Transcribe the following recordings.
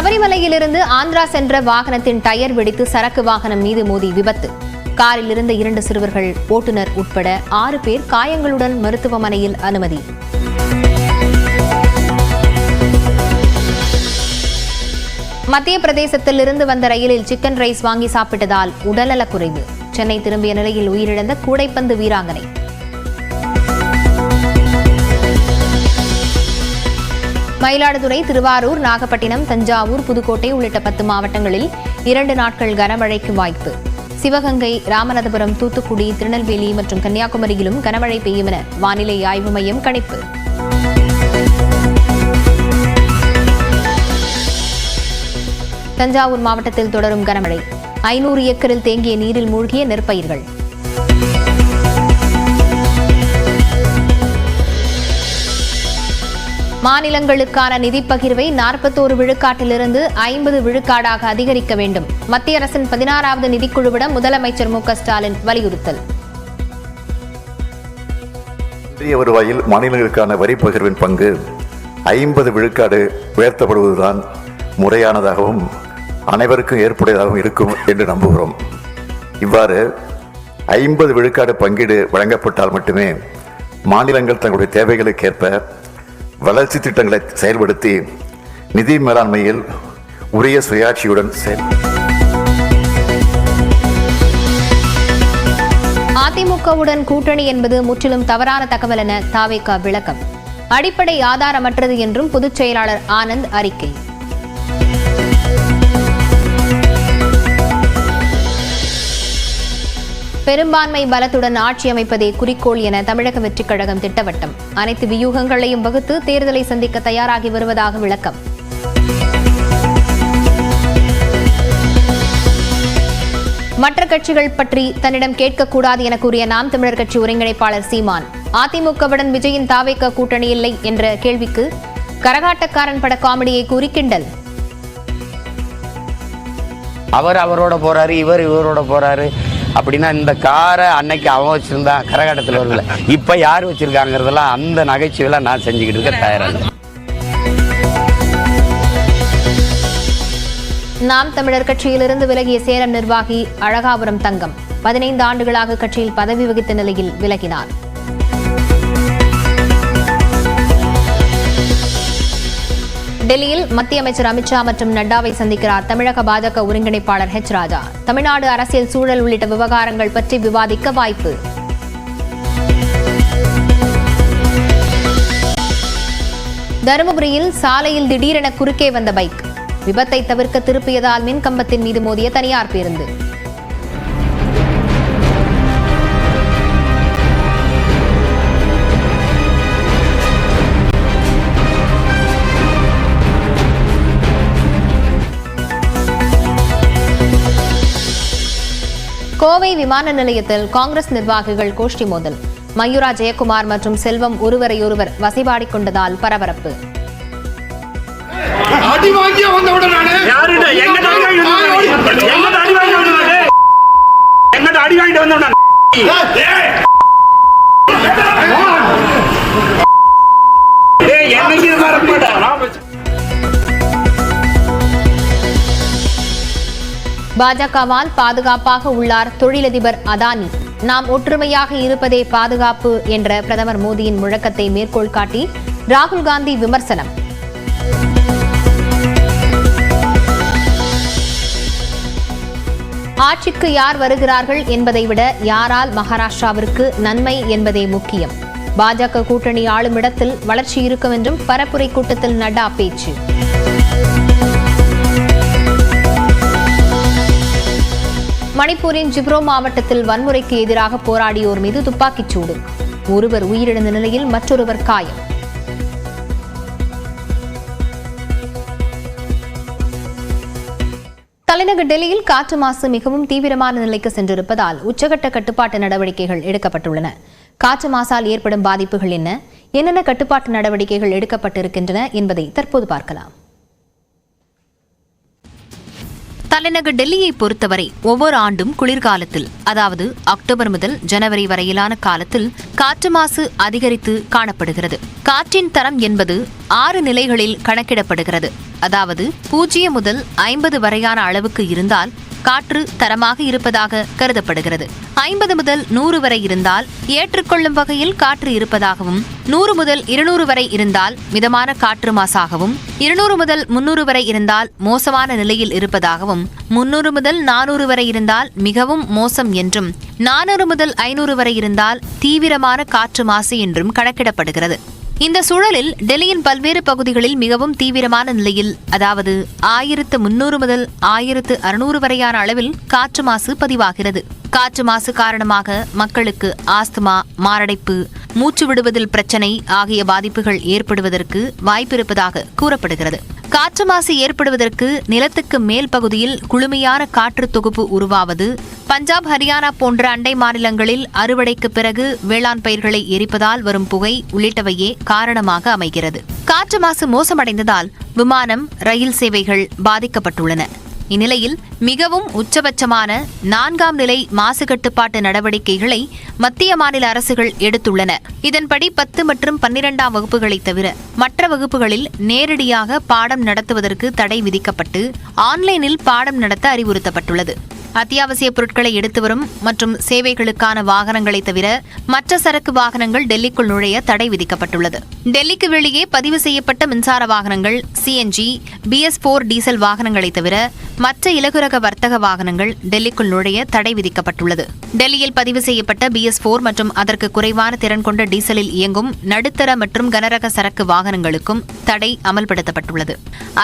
சபரிமலையிலிருந்து ஆந்திரா சென்ற வாகனத்தின் டயர் வெடித்து சரக்கு வாகனம் மீது மோதி விபத்து. காரில் இருந்த 2 சிறுவர்கள், ஓட்டுநர் உட்பட 6 பேர் காயங்களுடன் மருத்துவமனையில் அனுமதி. மத்திய பிரதேசத்தில் இருந்து வந்த ரயிலில் சிக்கன் ரைஸ் வாங்கி சாப்பிட்டதால் உடல்நலக்குறைவு. சென்னை திரும்பிய நிலையில் உயிரிழந்த கூடைப்பந்து வீராங்கனை. மயிலாடுதுறை, திருவாரூர், நாகப்பட்டினம், தஞ்சாவூர், புதுக்கோட்டை உள்ளிட்ட 10 மாவட்டங்களில் 2 நாட்கள் கனமழைக்கு வாய்ப்பு. சிவகங்கை, ராமநாதபுரம், தூத்துக்குடி, திருநெல்வேலி மற்றும் கன்னியாகுமரியிலும் கனமழை பெய்யும் என வானிலை ஆய்வு மையம் கணிப்பு. தஞ்சாவூர் மாவட்டத்தில் தொடரும் கனமழை. 500 ஏக்கரில் தேங்கிய நீரில் மூழ்கிய நெற்பயிர்கள். மாநிலங்களுக்கான நிதி பகிர்வை 41 விழுக்காட்டிலிருந்து 50 விழுக்காடாக அதிகரிக்க வேண்டும். மத்திய அரசின் 16வது நிதிக்குழுவிடம் முதலமைச்சர் மு க ஸ்டாலின் வலியுறுத்தல். இந்திய வருவாயில் மாநிலங்களுக்கான வரி பகிர்வின் பங்கு 50 விழுக்காடு உயர்த்தப்படுவதுதான் முறையானதாகவும் அனைவருக்கும் ஏற்புடையதாகவும் இருக்கும் என்று நம்புகிறோம். இவ்வாறு 50 விழுக்காடு பங்கீடு வழங்கப்பட்டால் மட்டுமே மாநிலங்கள் தங்களுடைய தேவைகளுக்கேற்ப வளர்ச்சி திட்டங்களை செயல்படுத்தி நிதி மேலாண்மையில் உரிய சுயாட்சியுடன் அதிமுகவுடன் கூட்டணி என்பது முற்றிலும் தவறான தகவல் என தாவேகா விளக்கம். அடிப்படை ஆதாரமற்றது என்றும் பொதுச் செயலாளர் ஆனந்த் அறிக்கை. பெரும்பான்மை பலத்துடன் ஆட்சி அமைப்பதே குறிக்கோள் என தமிழக வெற்றிக் கழகம் திட்டவட்டம். அனைத்து வியூகங்களையும் வகுத்து தேர்தலை சந்திக்க தயாராகி வருவதாக விளக்கம். மற்ற கட்சிகள் பற்றி தன்னிடம் கேட்கக்கூடாது என கூறிய நாம் தமிழர் கட்சி ஒருங்கிணைப்பாளர் சீமான், அதிமுகவுடன் விஜயின் தாவேகா கூட்டணி இல்லை என்ற கேள்விக்கு கரகாட்டக்காரன் பட காமெடியை கூறி கிண்டல். அவரோட போறாரு, இவரோட போறாரு அப்படின்னா இந்த காரை அன்னைக்கு அவன் வச்சிருந்தா கரகாட்டத்தில் வரல, இப்ப யார் வச்சிருக்காங்கிறதெல்லாம் அந்த நகைச்சுவையெல்லாம் நான் செஞ்சுக்கிட்டு இருக்க தயாராக. நாம் தமிழர் கட்சியிலிருந்து விலகிய சேலம் நிர்வாகி அழகாபுரம் தங்கம் 15 ஆண்டுகளாக கட்சியில் பதவி வகித்த நிலையில் விலகினார். டெல்லியில் மத்திய அமைச்சர் அமித்ஷா மற்றும் நட்டாவை சந்திக்கிறார் தமிழக பாஜக ஒருங்கிணைப்பாளர் ஹெச் ராஜா. தமிழ்நாடு அரசியல் சூழல் உள்ளிட்ட விவகாரங்கள் பற்றி விவாதிக்க வாய்ப்பு. தருமபுரியில் சாலையில் திடீரென குறுக்கே வந்த பைக் விபத்தை தவிர்க்க திருப்பியதால் மின் கம்பத்தின் மீது மோதிய தனியார் பேருந்து. கோவை விமான நிலையத்தில் காங்கிரஸ் நிர்வாகிகள் கோஷ்டி மோதல். மயூரா ஜெயக்குமார் மற்றும் செல்வம் ஒருவரையொருவர் வசைபாடிக் கொண்டதால் பரபரப்பு. பாஜகவால் பாதுகாப்பாக உள்ளார் தொழிலதிபர் அதானி. நாம் ஒற்றுமையாக இருப்பதே பாதுகாப்பு என்ற பிரதமர் மோடியின் முழக்கத்தை மேற்கோள் காட்டி ராகுல் காந்தி விமர்சனம். ஆட்சிக்கு யார் வருகிறார்கள் என்பதை விட யாரால் மகாராஷ்டிராவிற்கு நன்மை என்பதே முக்கியம். பாஜக கூட்டணி ஆளும் இடத்தில் வளர்ச்சி இருக்கும் என்றும் பரப்புரை கூட்டத்தில் நட்டா பேச்சு. மணிப்பூரின் ஜிப்ரோ மாவட்டத்தில் வன்முறைக்கு எதிராக போராடியோர் மீது துப்பாக்கிச் சூடு. ஒருவர் உயிரிழந்த நிலையில் மற்றொருவர் காயம். தலைநகர் டெல்லியில் காற்று மாசு மிகவும் தீவிரமான நிலைக்கு சென்றிருப்பதால் உச்சகட்ட கட்டுப்பாட்டு நடவடிக்கைகள் எடுக்கப்பட்டுள்ளன. காற்று மாசால் ஏற்படும் பாதிப்புகள் என்னென்ன கட்டுப்பாட்டு நடவடிக்கைகள் எடுக்கப்பட்டிருக்கின்றன என்பதை தற்போது பார்க்கலாம். தலைநகர் டெல்லியை பொறுத்தவரை ஒவ்வொரு ஆண்டும் குளிர்காலத்தில், அதாவது அக்டோபர் முதல் ஜனவரி வரையிலான காலத்தில் காற்று மாசு அதிகரித்து காணப்படுகிறது. காற்றின் தரம் என்பது 6 நிலைகளில் கணக்கிடப்படுகிறது. அதாவது 0 முதல் 50 வரையான அளவுக்கு இருந்தால் காற்று தரமாக இருப்பதாக கருதப்படுகிறது. 50 முதல் 100 வரை இருந்தால் ஏற்றுக்கொள்ளும் வகையில் காற்று இருப்பதாகவும், 100 முதல் 200 வரை இருந்தால் மிதமான காற்று மாசாகவும், 200 முதல் 300 வரை இருந்தால் மோசமான நிலையில் இருப்பதாகவும், 300 முதல் 400 வரை இருந்தால் மிகவும் மோசம் என்றும், 400 முதல் 500 வரை இருந்தால் தீவிரமான காற்று மாசு என்றும் கணக்கிடப்படுகிறது. இந்த சூழலில் டெல்லியின் பல்வேறு பகுதிகளில் மிகவும் தீவிரமான நிலையில், அதாவது 1300 முதல் 1600 வரையான அளவில் காற்று மாசு பதிவாகிறது. காற்று மாசு காரணமாக மக்களுக்கு ஆஸ்துமா, மாரடைப்பு, மூச்சு விடுவதில் பிரச்சனை ஆகிய பாதிப்புகள் ஏற்படுவதற்கு வாய்ப்பிருப்பதாக கூறப்படுகிறது. காற்று மாசு ஏற்படுவதற்கு நிலத்துக்கு மேல் பகுதியில் குளுமையான காற்று தொகுப்பு உருவாவது, பஞ்சாப், ஹரியானா போன்ற அண்டை மாநிலங்களில் அறுவடைக்கு பிறகு வேளாண் பயிர்களை எரிப்பதால் வரும் புகை உள்ளிட்டவையே காரணமாக அமைகிறது. காற்று மாசு மோசமடைந்ததால் விமானம், ரயில் சேவைகள் பாதிக்கப்பட்டுள்ளன. இந்நிலையில் மிகவும் உச்சபட்சமான 4ஆம் நிலை மாசு கட்டுப்பாட்டு நடவடிக்கைகளை மத்திய மாநில அரசுகள் எடுத்துள்ளன. இதன்படி 10 மற்றும் 12ஆம் வகுப்புகளை தவிர மற்ற வகுப்புகளில் நேரடியாக பாடம் நடத்துவதற்கு தடை விதிக்கப்பட்டு ஆன்லைனில் பாடம் நடத்த அறிவுறுத்தப்பட்டுள்ளது. அத்தியாவசிய பொருட்களை எடுத்து வரும் மற்றும் சேவைகளுக்கான வாகனங்களை தவிர மற்ற சரக்கு வாகனங்கள் டெல்லிக்குள் நுழைய தடை விதிக்கப்பட்டுள்ளது. டெல்லிக்கு வெளியே பதிவு செய்யப்பட்ட மின்சார வாகனங்கள், CNG, BS4 டீசல் வாகனங்களை தவிர மற்ற இலகுரக வர்த்தக வாகனங்கள் டெல்லிக்குள் நுழைய தடை விதிக்கப்பட்டுள்ளது. டெல்லியில் பதிவு செய்யப்பட்ட BS4 மற்றும் அதற்கு குறைவான திறன் கொண்ட டீசலில் இயங்கும் நடுத்தர மற்றும் கனரக சரக்கு வாகனங்களுக்கும் தடை அமல்படுத்தப்பட்டுள்ளது.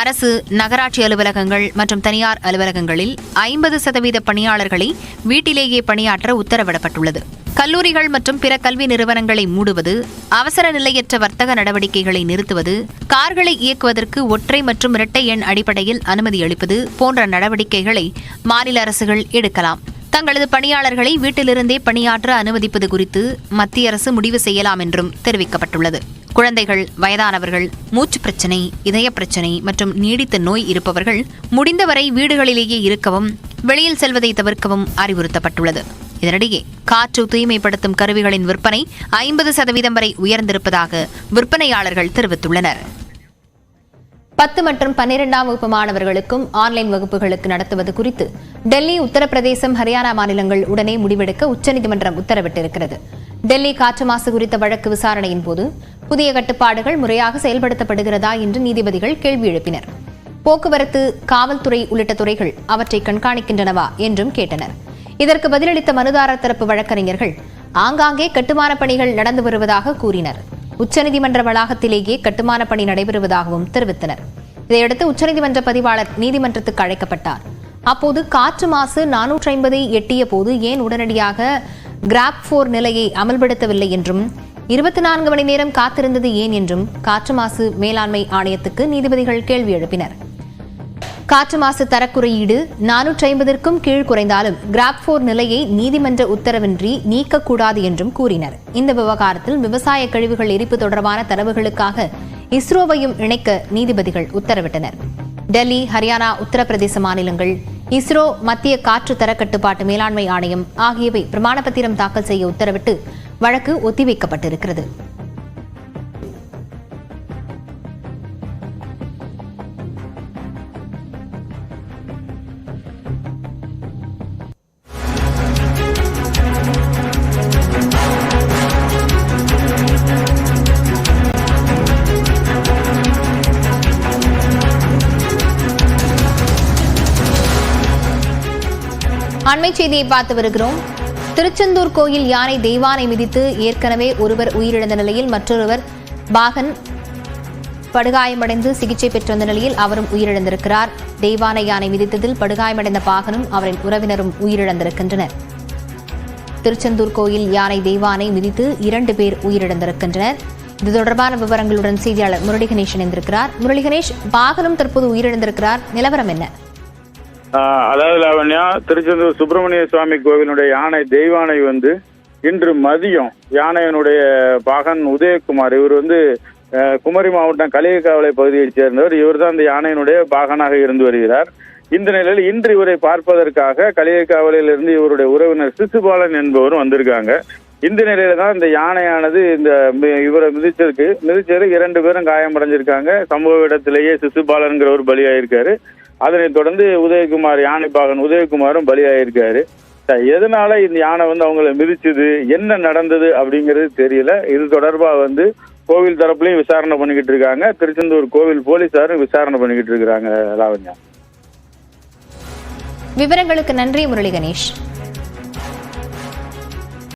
அரசு, நகராட்சி அலுவலகங்கள் மற்றும் தனியார் அலுவலகங்களில் 50% பணியாளர்களை வீட்டிலேயே பணியாற்ற உத்தரவிடப்பட்டுள்ளது. கல்லூரிகள் மற்றும் பிற கல்வி நிறுவனங்களை மூடுவது, அவசர நிலையற்ற வர்த்தக நடவடிக்கைகளை நிறுத்துவது, கார்களை இயக்குவதற்கு ஒற்றை மற்றும் இரட்டை எண் அடிப்படையில் அனுமதி அளிப்பது போன்ற நடவடிக்கைகளை மாநில அரசுகள் எடுக்கலாம். தங்களது பணியாளர்களை வீட்டிலிருந்தே பணியாற்ற அனுமதிப்பது குறித்து மத்திய அரசு முடிவு செய்யலாம் என்றும் தெரிவிக்கப்பட்டுள்ளது. குழந்தைகள், வயதானவர்கள், மூச்சு பிரச்சினை, இதய பிரச்சினை மற்றும் நீடித்த நோய் இருப்பவர்கள் முடிந்தவரை வீடுகளிலேயே இருக்கவும், வெளியில் செல்வதை தவிர்க்கவும் அறிவுறுத்தப்பட்டுள்ளது. இதனிடையே காற்று தூய்மைப்படுத்தும் கருவிகளின் விற்பனை 50% வரை உயர்ந்திருப்பதாக விற்பனையாளர்கள் தெரிவித்துள்ளனர். 10 மற்றும் 12ஆம் வகுப்பு மாணவர்களுக்கும் ஆன்லைன் வகுப்புகளுக்கு நடத்துவது குறித்து டெல்லி, உத்தரப்பிரதேசம், ஹரியானா மாநிலங்கள் உடனே முடிவெடுக்க உச்சநீதிமன்றம் உத்தரவிட்டிருக்கிறது. டெல்லி காற்று மாசு குறித்த வழக்கு விசாரணையின் போது புதிய கட்டுப்பாடுகள் முறையாக செயல்படுத்தப்படுகிறதா என்று நீதிபதிகள் கேள்வி எழுப்பினர். போக்குவரத்து, காவல்துறை உள்ளிட்ட துறைகள் அவற்றை கண்காணிக்கின்றனவா என்றும் கேட்டனர். இதற்கு பதிலளித்த மனுதாரர் தரப்பு வழக்கறிஞர்கள் ஆங்காங்கே கட்டுமான பணிகள் நடந்து வருவதாக கூறினர். உச்சநீதிமன்ற வளாகத்திலேயே கட்டுமான பணி நடைபெறுவதாகவும் தெரிவித்தனர். இதையடுத்து உச்சநீதிமன்ற பதிவாளர் நீதிமன்றத்துக்கு அழைக்கப்பட்டார். அப்போது காற்று மாசு 450 எட்டிய போது ஏன் உடனடியாக கிராப் 4 நிலையை அமல்படுத்தவில்லை என்றும், 24 மணி நேரம் காத்திருந்தது ஏன் என்றும் காற்று மாசு மேலாண்மை ஆணையத்துக்கு நீதிபதிகள் கேள்வி எழுப்பினர். காற்று மாசு தரக்குறியீடு 450ற்கும் கீழ் குறைந்தாலும் கிராப் 4 நிலையை நீதிமன்ற உத்தரவின்றி நீக்கக்கூடாது என்றும் கூறினர். இந்த விவகாரத்தில் விவசாய கழிவுகள் எரிப்பு தொடர்பான தரவுகளுக்காக இஸ்ரோவையும் இணைக்க நீதிபதிகள் உத்தரவிட்டனர். டெல்லி, ஹரியானா, உத்தரப்பிரதேச மாநிலங்கள், இஸ்ரோ, மத்திய காற்று தர கட்டுப்பாட்டு மேலாண்மை ஆணையம் ஆகியவை பிரமாண பத்திரம் தாக்கல் செய்ய உத்தரவிட்டு வழக்கு ஒத்திவைக்கப்பட்டிருக்கிறது. அண்மை செய்தியை பார்த்து வருகிறோம். திருச்செந்தூர் கோயில் யானை தெய்வானை மிதித்து ஏற்கனவே ஒருவர் உயிரிழந்த நிலையில் மற்றொருவர் பாகன் படுகாயமடைந்து சிகிச்சை பெற்று வந்த நிலையில் அவரும் உயிரிழந்திருக்கிறார். தெய்வானை யானை மிதித்ததில் படுகாயமடைந்த பாகனும் அவரின் உறவினரும் உயிரிழந்திருக்கின்றனர். திருச்செந்தூர் கோயில் யானை தெய்வானை மிதித்து 2 பேர் உயிரிழந்திருக்கின்றனர். இது தொடர்பான விவரங்களுடன் செய்தியாளர் முரளி கணேஷ் இணைந்திருக்கிறார். முரளி கணேஷ், பாகனும் தற்போது உயிரிழந்திருக்கிறார், நிலவரம் என்ன? அதாவது லாவண்யா, திருச்செந்தூர் சுப்பிரமணிய சுவாமி கோவிலுடைய யானை தெய்வானை இன்று மதியம் யானையினுடைய பாகன் உதயகுமார், இவர் குமரி மாவட்டம் களியக்காவலை பகுதியைச் சேர்ந்தவர். இவர் தான் இந்த யானையினுடைய பாகனாக இருந்து வருகிறார். இந்த நிலையில் இன்று இவரை பார்ப்பதற்காக களியக்காவலிலிருந்து இவருடைய உறவினர் சிசுபாலன் என்பவரும் வந்திருக்காங்க. இந்த நிலையில தான் இந்த யானையானது இவரை மிதிச்சது 2 பேரும் காயமடைஞ்சிருக்காங்க. சம்பவ இடத்திலேயே சிசுபாலன்கிற ஒரு பலியாயிருக்காரு. அதனைத் தொடர்ந்து உதயகுமார், யானை பாகன் உதயகுமாரும் பலியாயிருக்காரு. எதனால இந்த யானை அவங்கள மிதிச்சது, என்ன நடந்தது அப்படிங்கிறது தெரியல. இது தொடர்பா கோவில் தரப்புலையும் விசாரணை பண்ணிக்கிட்டு இருக்காங்க. திருச்செந்தூர் கோவில் போலீசாரும் விசாரணை பண்ணிக்கிட்டு இருக்கிறாங்க. லாவண்யா, விவரங்களுக்கு நன்றி முரளி கணேஷ்.